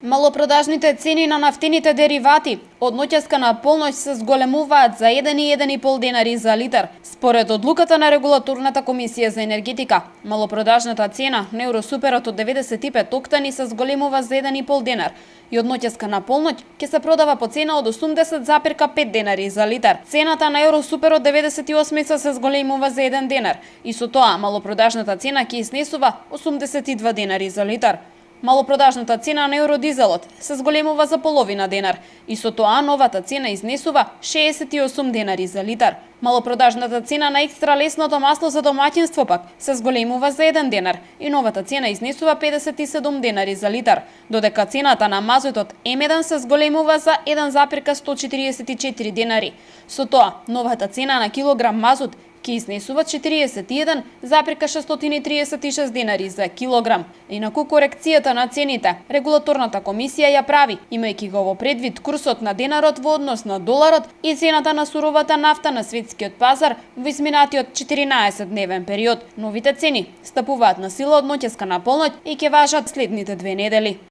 Малопродажните цени на нафтените деривати од ноќеска на полноќ се зголемуваат за 1,5 денари за литар. Според одлуката на Регулаторната комисија за енергетика, малопродажната цена на Евросуперот од 95 октани се зголемува за 1,5 денар и од ноќеска на полноќ ќе се продава по цена од 80,5 денари за литар. Цената на Евросуперот 98 се зголемува за 1 денар и со тоа малопродажната цена ќе изнесува 82 денари за литар. Малопродажната цена на евродизелот се зголемува за половина денар и со тоа новата цена изнесува 68 денари за литар. Малопродажната цена на екстра лесното масло за домаќинство пак се зголемува за 1 денар и новата цена изнесува 57 денари за литар, додека цената на мазутот М1 се зголемува за 1,144 денари. Со тоа новата цена на килограм мазут ќе изнесува 41,636 денари за килограм. Инаку корекцијата на цените Регулаторната комисија ја прави, имајќи го во предвид курсот на денарот во однос на доларот и цената на суровата нафта на светскиот пазар во изминатиот 14-дневен период. Новите цени стапуваат на сила од ноќеска на полноќ и ќе важат следните 2 недели.